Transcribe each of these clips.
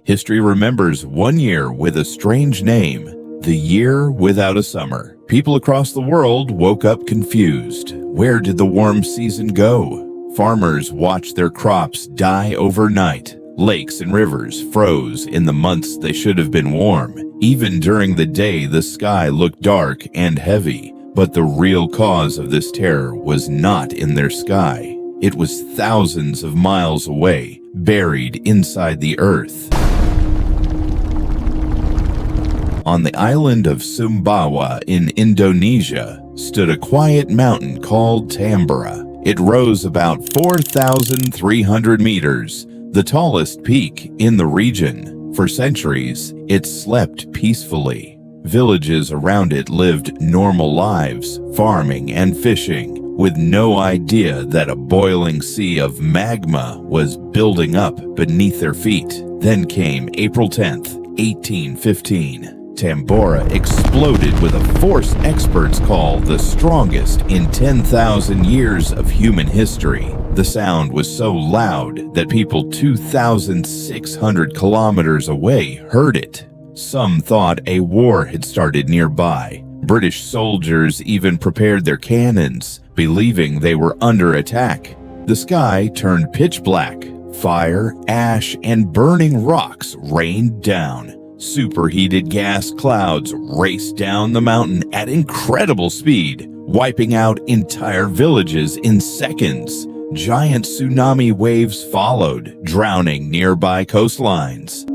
History remembers one year with a strange name, the year without a summer. People across the world woke up confused. Where did the warm season go? Farmers watched their crops die overnight. Lakes and rivers froze in the months they should have been warm. Even during the day, the sky looked dark and heavy. But the real cause of this terror was not in their sky. It was thousands of miles away, buried inside the earth. On the island of Sumbawa in Indonesia stood a quiet mountain called Tambora. It rose about 4,300 meters, the tallest peak in the region. For centuries, it slept peacefully. Villages around it lived normal lives, farming and fishing, with no idea that a boiling sea of magma was building up beneath their feet. Then came April 10th, 1815. Tambora exploded with a force experts call the strongest in 10,000 years of human history. The sound was so loud that people 2,600 kilometers away heard it. Some thought a war had started nearby. British soldiers even prepared their cannons, believing they were under attack. The sky turned pitch black. Fire, ash, and burning rocks rained down. Superheated gas clouds raced down the mountain at incredible speed, wiping out entire villages in seconds. Giant tsunami waves followed, drowning nearby coastlines.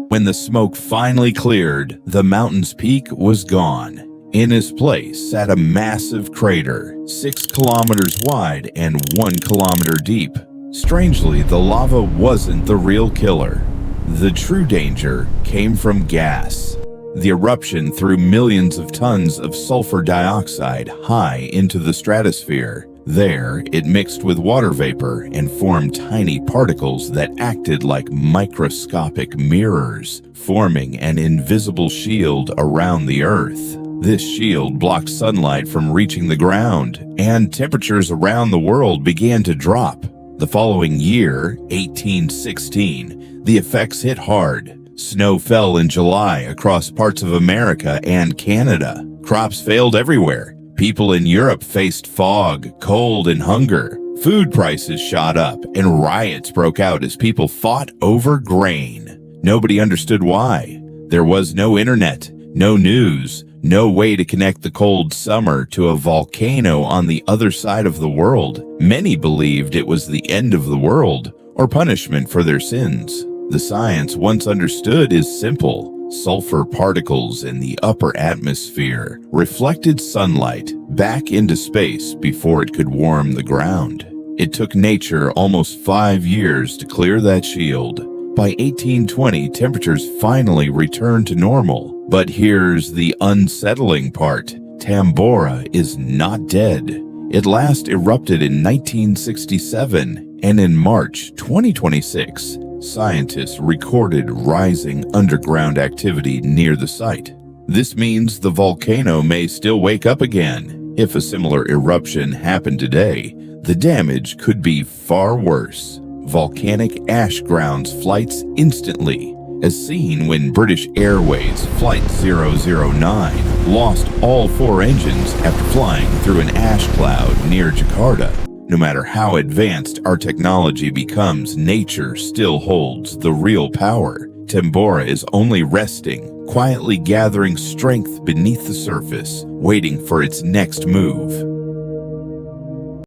When the smoke finally cleared, the mountain's peak was gone. In its place sat a massive crater, 6 kilometers wide and 1 kilometer deep. Strangely, the lava wasn't the real killer. The true danger came from gas. The eruption threw millions of tons of sulfur dioxide high into the stratosphere. There, it mixed with water vapor and formed tiny particles that acted like microscopic mirrors, forming an invisible shield around the Earth. This shield blocked sunlight from reaching the ground, and temperatures around the world began to drop. The following year, 1816, the effects hit hard. Snow fell in July across parts of America and Canada. Crops failed everywhere. People in Europe faced fog, cold, and hunger. Food prices shot up, and riots broke out as people fought over grain. Nobody understood why. There was no internet, no news, no way to connect the cold summer to a volcano on the other side of the world. Many believed it was the end of the world, or punishment for their sins. The science once understood is simple. Sulfur particles in the upper atmosphere reflected sunlight back into space before it could warm the ground. It took nature almost 5 years to clear that shield. By 1820, temperatures finally returned to normal. But here's the unsettling part. Tambora is not dead. It last erupted in 1967, and in March 2026, scientists recorded rising underground activity near the site. This means the volcano may still wake up again. If a similar eruption happened today, the damage could be far worse. Volcanic ash grounds flights instantly, as seen when British Airways Flight 009 lost all 4 engines after flying through an ash cloud near Jakarta. No matter how advanced our technology becomes, nature still holds the real power. Tambora is only resting, quietly gathering strength beneath the surface, waiting for its next move.